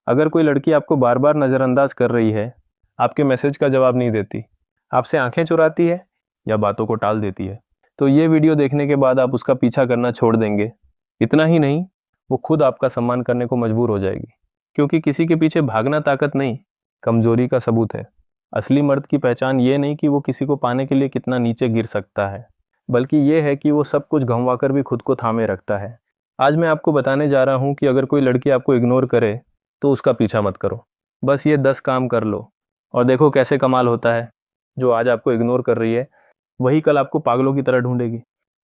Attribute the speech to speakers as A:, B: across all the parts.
A: अगर कोई लड़की आपको बार बार नज़रअंदाज कर रही है, आपके मैसेज का जवाब नहीं देती, आपसे आंखें चुराती है या बातों को टाल देती है, तो ये वीडियो देखने के बाद आप उसका पीछा करना छोड़ देंगे। इतना ही नहीं, वो खुद आपका सम्मान करने को मजबूर हो जाएगी, क्योंकि किसी के पीछे भागना ताकत नहीं, कमजोरी का सबूत है। असली मर्द की पहचान ये नहीं कि वो किसी को पाने के लिए कितना नीचे गिर सकता है, बल्कि ये है कि वो सब कुछ गंवा कर भी खुद को थामे रखता है। आज मैं आपको बताने जा रहा हूँ कि अगर कोई लड़की आपको इग्नोर करे तो उसका पीछा मत करो। बस ये 10 काम कर लो और देखो कैसे कमाल होता है। जो आज आपको इग्नोर कर रही है वही कल आपको पागलों की तरह ढूंढेगी।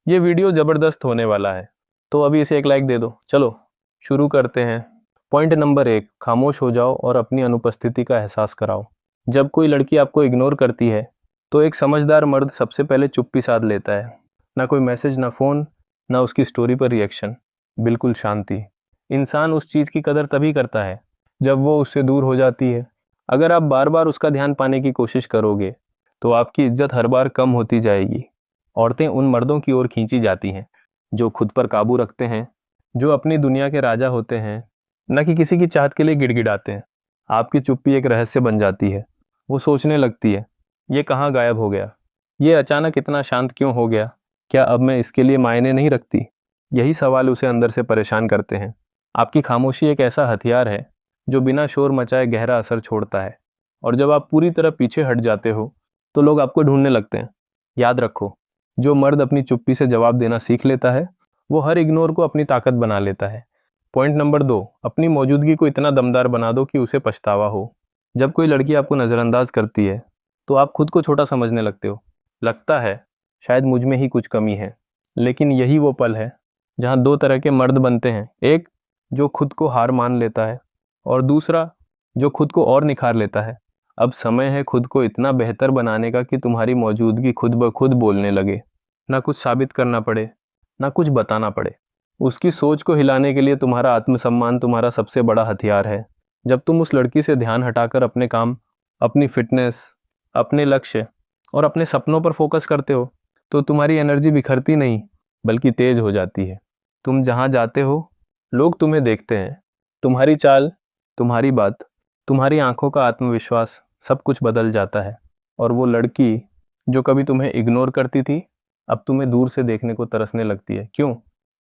A: ये वीडियो ज़बरदस्त होने वाला है, तो अभी इसे एक लाइक दे दो। चलो शुरू करते हैं। पॉइंट नंबर 1, खामोश हो जाओ और अपनी अनुपस्थिति का एहसास कराओ। जब कोई लड़की आपको इग्नोर करती है तो एक समझदार मर्द सबसे पहले चुप्पी साध लेता है। ना कोई मैसेज, ना फ़ोन, ना उसकी स्टोरी पर रिएक्शन, बिल्कुल शांति। इंसान उस चीज़ की कदर तभी करता है जब वो उससे दूर हो जाती है। अगर आप बार बार उसका ध्यान पाने की कोशिश करोगे तो आपकी इज्जत हर बार कम होती जाएगी। औरतें उन मर्दों की ओर खींची जाती हैं जो खुद पर काबू रखते हैं, जो अपनी दुनिया के राजा होते हैं, न कि किसी की चाहत के लिए गिड़गिड़ाते हैं। आपकी चुप्पी एक रहस्य बन जाती है। वो सोचने लगती है, ये कहाँ गायब हो गया, ये अचानक इतना शांत क्यों हो गया, क्या अब मैं इसके लिए मायने नहीं रखती। यही सवाल उसे अंदर से परेशान करते हैं। आपकी खामोशी एक ऐसा हथियार है जो बिना शोर मचाए गहरा असर छोड़ता है, और जब आप पूरी तरह पीछे हट जाते हो तो लोग आपको ढूंढने लगते हैं। याद रखो, जो मर्द अपनी चुप्पी से जवाब देना सीख लेता है वो हर इग्नोर को अपनी ताकत बना लेता है। पॉइंट नंबर 2, अपनी मौजूदगी को इतना दमदार बना दो कि उसे पछतावा हो। जब कोई लड़की आपको नज़रअंदाज करती है तो आप खुद को छोटा समझने लगते हो। लगता है शायद मुझ में ही कुछ कमी है, लेकिन यही वो पल है जहाँ 2 तरह के मर्द बनते हैं। एक जो खुद को हार मान लेता है, और दूसरा जो खुद को और निखार लेता है। अब समय है खुद को इतना बेहतर बनाने का कि तुम्हारी मौजूदगी खुद ब खुद बोलने लगे। ना कुछ साबित करना पड़े, ना कुछ बताना पड़े। उसकी सोच को हिलाने के लिए तुम्हारा आत्मसम्मान तुम्हारा सबसे बड़ा हथियार है। जब तुम उस लड़की से ध्यान हटाकर अपने काम, अपनी फिटनेस, अपने लक्ष्य और अपने सपनों पर फोकस करते हो तो तुम्हारी एनर्जी बिखरती नहीं बल्कि तेज हो जाती है। तुम जहाँ जाते हो लोग तुम्हें देखते हैं। तुम्हारी चाल, तुम्हारी बात, तुम्हारी आंखों का आत्मविश्वास, सब कुछ बदल जाता है। और वो लड़की जो कभी तुम्हें इग्नोर करती थी अब तुम्हें दूर से देखने को तरसने लगती है। क्यों?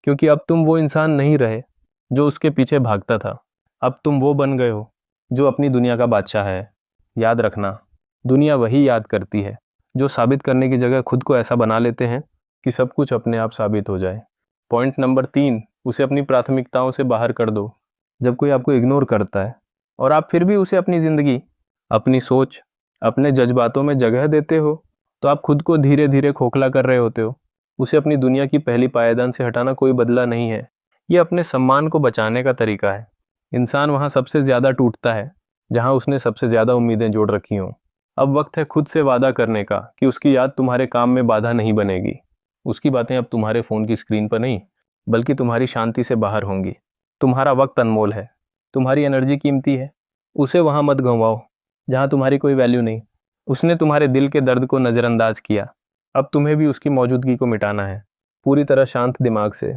A: क्योंकि अब तुम वो इंसान नहीं रहे जो उसके पीछे भागता था। अब तुम वो बन गए हो जो अपनी दुनिया का बादशाह है। याद रखना, दुनिया वही याद करती है जो साबित करने की जगह खुद को ऐसा बना लेते हैं कि सब कुछ अपने आप साबित हो जाए। पॉइंट नंबर 3, उसे अपनी प्राथमिकताओं से बाहर कर दो। जब कोई आपको इग्नोर करता है और आप फिर भी उसे अपनी ज़िंदगी, अपनी सोच, अपने जज्बातों में जगह देते हो तो आप खुद को धीरे धीरे खोखला कर रहे होते हो। उसे अपनी दुनिया की पहली पायदान से हटाना कोई बदला नहीं है, ये अपने सम्मान को बचाने का तरीका है। इंसान वहाँ सबसे ज़्यादा टूटता है जहाँ उसने सबसे ज़्यादा उम्मीदें जोड़ रखी हों। अब वक्त है खुद से वादा करने का कि उसकी याद तुम्हारे काम में बाधा नहीं बनेगी। उसकी बातें अब तुम्हारे फ़ोन की स्क्रीन पर नहीं बल्कि तुम्हारी शांति से बाहर होंगी। तुम्हारा वक्त अनमोल है, तुम्हारी एनर्जी कीमती है। उसे वहाँ मत गंवाओ जहाँ तुम्हारी कोई वैल्यू नहीं। उसने तुम्हारे दिल के दर्द को नज़रअंदाज किया, अब तुम्हें भी उसकी मौजूदगी को मिटाना है, पूरी तरह शांत दिमाग से।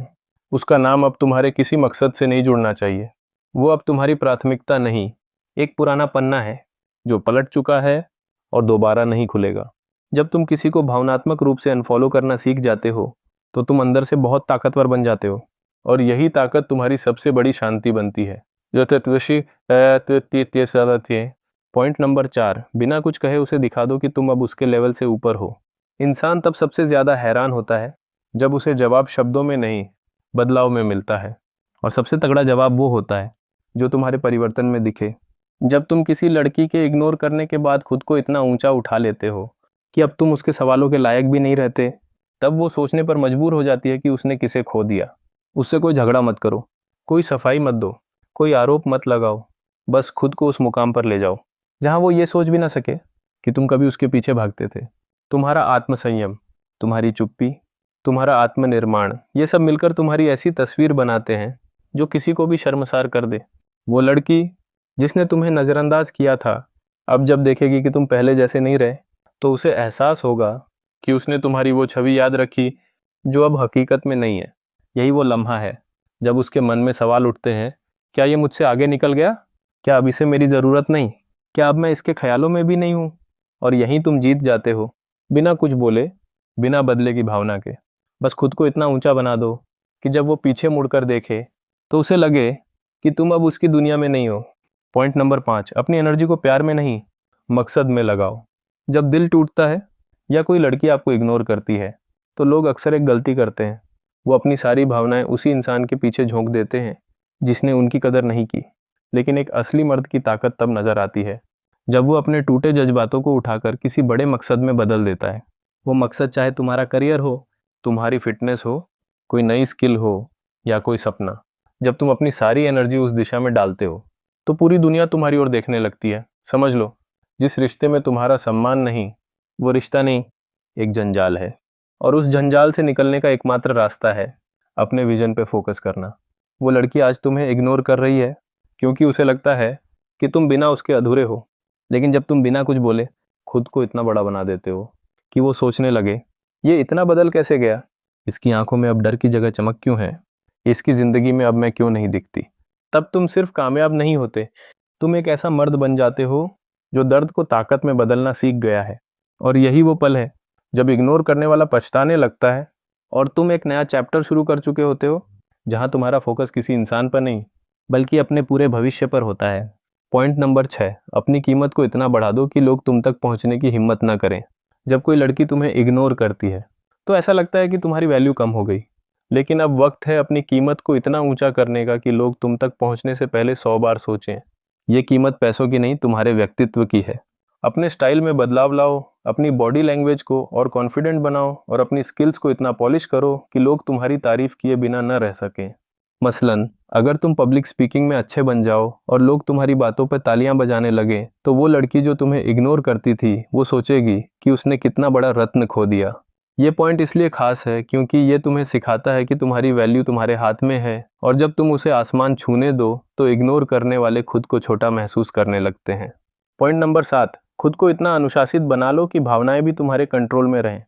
A: उसका नाम अब तुम्हारे किसी मकसद से नहीं जुड़ना चाहिए। वो अब तुम्हारी प्राथमिकता नहीं, एक पुराना पन्ना है जो पलट चुका है और दोबारा नहीं खुलेगा। जब तुम किसी को भावनात्मक रूप से अनफॉलो करना सीख जाते हो तो तुम अंदर से बहुत ताकतवर बन जाते हो, और यही ताकत तुम्हारी सबसे बड़ी शांति बनती है। पॉइंट नंबर 4, बिना कुछ कहे उसे दिखा दो कि तुम अब उसके लेवल से ऊपर हो। इंसान तब सबसे ज़्यादा हैरान होता है जब उसे जवाब शब्दों में नहीं, बदलाव में मिलता है। और सबसे तगड़ा जवाब वो होता है जो तुम्हारे परिवर्तन में दिखे। जब तुम किसी लड़की के इग्नोर करने के बाद खुद को इतना ऊंचा उठा लेते हो कि अब तुम उसके सवालों के लायक भी नहीं रहते, तब वो सोचने पर मजबूर हो जाती है कि उसने किसे खो दिया। उससे कोई झगड़ा मत करो, कोई सफाई मत दो, कोई आरोप मत लगाओ। बस खुद को उस मुकाम पर ले जाओ जहाँ वो ये सोच भी ना सके कि तुम कभी उसके पीछे भागते थे। तुम्हारा आत्मसंयम, तुम्हारी चुप्पी, तुम्हारा आत्मनिर्माण, ये सब मिलकर तुम्हारी ऐसी तस्वीर बनाते हैं जो किसी को भी शर्मसार कर दे। वो लड़की जिसने तुम्हें नज़रअंदाज किया था अब जब देखेगी कि तुम पहले जैसे नहीं रहे तो उसे एहसास होगा कि उसने तुम्हारी वो छवि याद रखी जो अब हकीकत में नहीं है। यही वो लम्हा है जब उसके मन में सवाल उठते हैं, क्या ये मुझसे आगे निकल गया? क्या अब इसे मेरी ज़रूरत नहीं? क्या अब मैं इसके ख्यालों में भी नहीं हूँ? और यहीं तुम जीत जाते हो, बिना कुछ बोले, बिना बदले की भावना के। बस खुद को इतना ऊंचा बना दो कि जब वो पीछे मुड़कर देखे तो उसे लगे कि तुम अब उसकी दुनिया में नहीं हो। पॉइंट नंबर 5, अपनी एनर्जी को प्यार में नहीं, मकसद में लगाओ। जब दिल टूटता है या कोई लड़की आपको इग्नोर करती है तो लोग अक्सर एक गलती करते हैं। वो अपनी सारी भावनाएं उसी इंसान के पीछे झोंक देते हैं जिसने उनकी कदर नहीं की। लेकिन एक असली मर्द की ताकत तब नजर आती है जब वो अपने टूटे जज्बातों को उठाकर किसी बड़े मकसद में बदल देता है। वो मकसद चाहे तुम्हारा करियर हो, तुम्हारी फिटनेस हो, कोई नई स्किल हो या कोई सपना। जब तुम अपनी सारी एनर्जी उस दिशा में डालते हो तो पूरी दुनिया तुम्हारी ओर देखने लगती है। समझ लो, जिस रिश्ते में तुम्हारा सम्मान नहीं, वो रिश्ता नहीं, एक जंजाल है। और उस जंजाल से निकलने का एकमात्र रास्ता है अपने विजन पे फोकस करना। वो लड़की आज तुम्हें इग्नोर कर रही है क्योंकि उसे लगता है कि तुम बिना उसके अधूरे हो। लेकिन जब तुम बिना कुछ बोले खुद को इतना बड़ा बना देते हो कि वो सोचने लगे, ये इतना बदल कैसे गया? इसकी आंखों में अब डर की जगह चमक क्यों है? इसकी ज़िंदगी में अब मैं क्यों नहीं दिखती? तब तुम सिर्फ कामयाब नहीं होते, तुम एक ऐसा मर्द बन जाते हो जो दर्द को ताकत में बदलना सीख गया है। और यही वो पल है जब इग्नोर करने वाला पछताने लगता है और तुम एक नया चैप्टर शुरू कर चुके होते हो, जहां तुम्हारा फोकस किसी इंसान पर नहीं बल्कि अपने पूरे भविष्य पर होता है। पॉइंट नंबर 6, अपनी कीमत को इतना बढ़ा दो कि लोग तुम तक पहुंचने की हिम्मत न करें। जब कोई लड़की तुम्हें इग्नोर करती है तो ऐसा लगता है कि तुम्हारी वैल्यू कम हो गई। लेकिन अब वक्त है अपनी कीमत को इतना ऊंचा करने का कि लोग तुम तक पहुंचने से पहले 100 बार सोचें। ये कीमत पैसों की नहीं, तुम्हारे व्यक्तित्व की है। अपने स्टाइल में बदलाव लाओ, अपनी बॉडी लैंग्वेज को और कॉन्फिडेंट बनाओ और अपनी स्किल्स को इतना पॉलिश करो कि लोग तुम्हारी तारीफ किए बिना न रह सकें। मसलन, अगर तुम पब्लिक स्पीकिंग में अच्छे बन जाओ और लोग तुम्हारी बातों पर तालियां बजाने लगे तो वो लड़की जो तुम्हें इग्नोर करती थी वो सोचेगी कि उसने कितना बड़ा रत्न खो दिया। ये पॉइंट इसलिए खास है क्योंकि ये तुम्हें सिखाता है कि तुम्हारी वैल्यू तुम्हारे हाथ में है और जब तुम उसे आसमान छूने दो तो इग्नोर करने वाले खुद को छोटा महसूस करने लगते हैं। पॉइंट नंबर 7, खुद को इतना अनुशासित बना लो कि भावनाएं भी तुम्हारे कंट्रोल में रहें।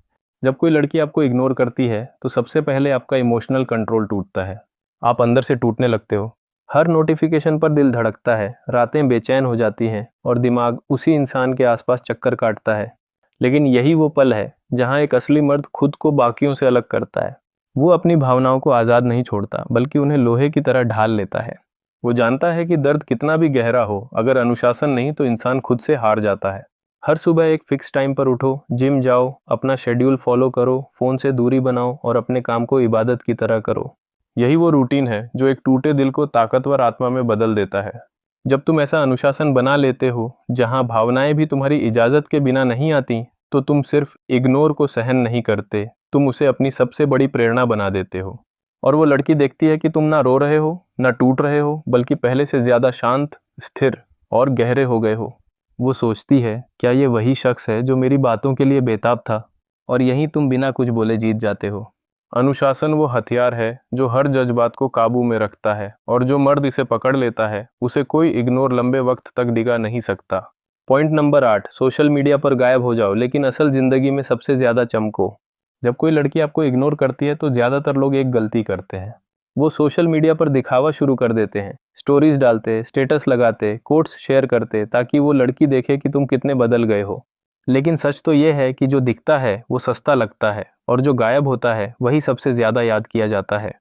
A: जब कोई लड़की आपको इग्नोर करती है तो सबसे पहले आपका इमोशनल कंट्रोल टूटता है। आप अंदर से टूटने लगते हो। हर नोटिफिकेशन पर दिल धड़कता है, रातें बेचैन हो जाती हैं और दिमाग उसी इंसान के आसपास चक्कर काटता है। लेकिन यही वो पल है जहां एक असली मर्द खुद को बाकियों से अलग करता है। वो अपनी भावनाओं को आज़ाद नहीं छोड़ता बल्कि उन्हें लोहे की तरह ढाल लेता है। वो जानता है कि दर्द कितना भी गहरा हो, अगर अनुशासन नहीं तो इंसान खुद से हार जाता है। हर सुबह एक फिक्स टाइम पर उठो, जिम जाओ, अपना शेड्यूल फॉलो करो, फ़ोन से दूरी बनाओ और अपने काम को इबादत की तरह करो। यही वो रूटीन है जो एक टूटे दिल को ताकतवर आत्मा में बदल देता है। जब तुम ऐसा अनुशासन बना लेते हो जहां भावनाएं भी तुम्हारी इजाज़त के बिना नहीं आती तो तुम सिर्फ इग्नोर को सहन नहीं करते, तुम उसे अपनी सबसे बड़ी प्रेरणा बना देते हो। और वो लड़की देखती है कि तुम ना रो रहे हो, ना टूट रहे हो, बल्कि पहले से ज़्यादा शांत, स्थिर और गहरे हो गए हो। वो सोचती है, क्या ये वही शख्स है जो मेरी बातों के लिए बेताब था? और यहीं तुम बिना कुछ बोले जीत जाते हो। अनुशासन वो हथियार है जो हर जज्बात को काबू में रखता है और जो मर्द इसे पकड़ लेता है उसे कोई इग्नोर लंबे वक्त तक डिगा नहीं सकता। पॉइंट नंबर 8, सोशल मीडिया पर गायब हो जाओ लेकिन असल जिंदगी में सबसे ज़्यादा चमको। जब कोई लड़की आपको इग्नोर करती है तो ज़्यादातर लोग एक गलती करते हैं। वो सोशल मीडिया पर दिखावा शुरू कर देते हैं, स्टोरीज डालते, स्टेटस लगाते, कोट्स शेयर करते ताकि वो लड़की देखे कि तुम कितने बदल गए हो। लेकिन सच तो ये है कि जो दिखता है वो सस्ता लगता है और जो गायब होता है वही सबसे ज़्यादा याद किया जाता है।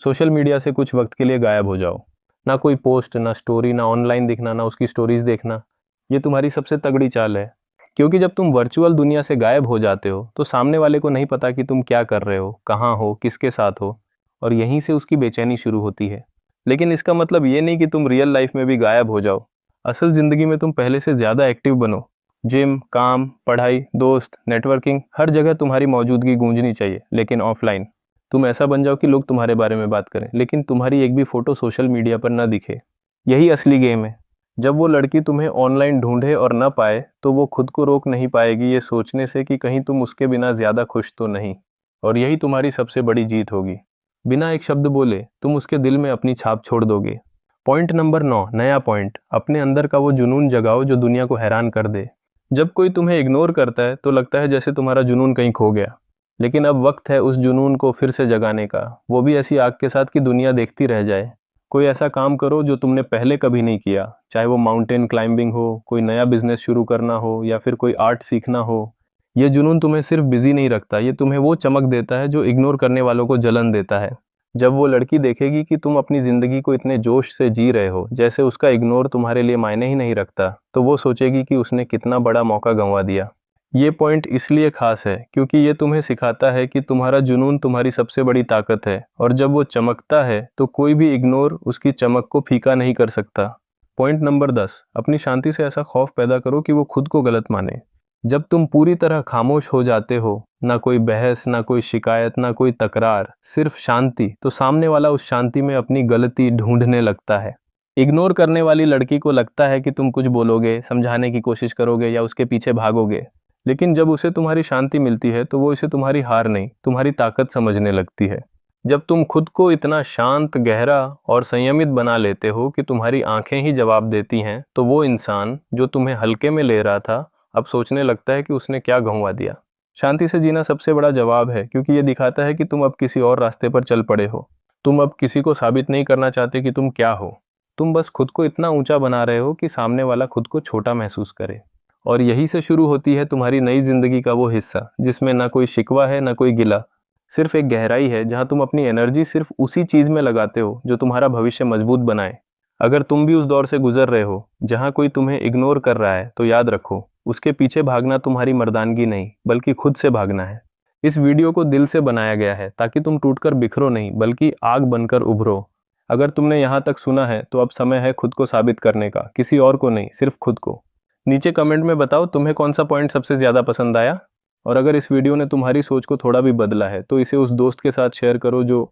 A: सोशल मीडिया से कुछ वक्त के लिए गायब हो जाओ। ना कोई पोस्ट, ना स्टोरी, ना ऑनलाइन दिखना, ना उसकी स्टोरीज देखना। ये तुम्हारी सबसे तगड़ी चाल है, क्योंकि जब तुम वर्चुअल दुनिया से गायब हो जाते हो तो सामने वाले को नहीं पता कि तुम क्या कर रहे हो, कहाँ हो, किसके साथ हो, और यहीं से उसकी बेचैनी शुरू होती है। लेकिन इसका मतलब ये नहीं कि तुम रियल लाइफ में भी गायब हो जाओ। असल ज़िंदगी में तुम पहले से ज़्यादा एक्टिव बनो। जिम, काम, पढ़ाई, दोस्त, नेटवर्किंग, हर जगह तुम्हारी मौजूदगी गूंजनी चाहिए, लेकिन ऑफलाइन। तुम ऐसा बन जाओ कि लोग तुम्हारे बारे में बात करें लेकिन तुम्हारी एक भी फ़ोटो सोशल मीडिया पर न दिखे। यही असली गेम है। जब वो लड़की तुम्हें ऑनलाइन ढूंढे और न पाए तो वो खुद को रोक नहीं पाएगी ये सोचने से कि कहीं तुम उसके बिना ज़्यादा खुश तो नहीं। और यही तुम्हारी सबसे बड़ी जीत होगी। बिना एक शब्द बोले तुम उसके दिल में अपनी छाप छोड़ दोगे। पॉइंट नंबर 9, नया पॉइंट, अपने अंदर का वो जुनून जगाओ जो दुनिया को हैरान कर दे। जब कोई तुम्हें इग्नोर करता है तो लगता है जैसे तुम्हारा जुनून कहीं खो गया, लेकिन अब वक्त है उस जुनून को फिर से जगाने का, वो भी ऐसी आग के साथ कि दुनिया देखती रह जाए। कोई ऐसा काम करो जो तुमने पहले कभी नहीं किया, चाहे वो माउंटेन क्लाइंबिंग हो, कोई नया बिजनेस शुरू करना हो या फिर कोई आर्ट सीखना हो। ये जुनून तुम्हें सिर्फ बिजी नहीं रखता, ये तुम्हें वो चमक देता है जो इग्नोर करने वालों को जलन देता है। जब वो लड़की देखेगी कि तुम अपनी ज़िंदगी को इतने जोश से जी रहे हो जैसे उसका इग्नोर तुम्हारे लिए मायने ही नहीं रखता, तो वो सोचेगी कि उसने कितना बड़ा मौका गंवा दिया। ये पॉइंट इसलिए खास है क्योंकि ये तुम्हें सिखाता है कि तुम्हारा जुनून तुम्हारी सबसे बड़ी ताकत है, और जब वो चमकता है तो कोई भी इग्नोर उसकी चमक को फीका नहीं कर सकता। पॉइंट नंबर 10, अपनी शांति से ऐसा खौफ पैदा करो कि वो खुद को गलत माने। जब तुम पूरी तरह खामोश हो जाते हो, ना कोई बहस, ना कोई शिकायत, ना कोई तकरार, सिर्फ शांति, तो सामने वाला उस शांति में अपनी गलती ढूंढने लगता है। इग्नोर करने वाली लड़की को लगता है कि तुम कुछ बोलोगे, समझाने की कोशिश करोगे या उसके पीछे भागोगे, लेकिन जब उसे तुम्हारी शांति मिलती है तो वो इसे तुम्हारी हार नहीं, तुम्हारी ताकत समझने लगती है। जब तुम खुद को इतना शांत, गहरा और संयमित बना लेते हो कि तुम्हारी आंखें ही जवाब देती हैं, तो वो इंसान जो तुम्हें हल्के में ले रहा था अब सोचने लगता है कि उसने क्या गंवा दिया। शांति से जीना सबसे बड़ा जवाब है, क्योंकि ये दिखाता है कि तुम अब किसी और रास्ते पर चल पड़े हो। तुम अब किसी को साबित नहीं करना चाहते कि तुम क्या हो, तुम बस खुद को इतना ऊंचा बना रहे हो कि सामने वाला खुद को छोटा महसूस करे। और यही से शुरू होती है तुम्हारी नई जिंदगी का वो हिस्सा जिसमें ना कोई शिकवा है, ना कोई गिला, सिर्फ एक गहराई है जहां तुम अपनी एनर्जी सिर्फ उसी चीज में लगाते हो जो तुम्हारा भविष्य मजबूत बनाए। अगर तुम भी उस दौर से गुजर रहे हो जहां कोई तुम्हें इग्नोर कर रहा है, तो याद रखो, उसके पीछे भागना तुम्हारी मर्दानगी नहीं बल्कि खुद से भागना है। इस वीडियो को दिल से बनाया गया है ताकि तुम टूटकर बिखरो नहीं बल्कि आग बनकर उभरो। अगर तुमने यहाँ तक सुना है तो अब समय है खुद को साबित करने का, किसी और को नहीं, सिर्फ खुद को। नीचे कमेंट में बताओ तुम्हें कौन सा पॉइंट सबसे ज़्यादा पसंद आया, और अगर इस वीडियो ने तुम्हारी सोच को थोड़ा भी बदला है तो इसे उस दोस्त के साथ शेयर करो जो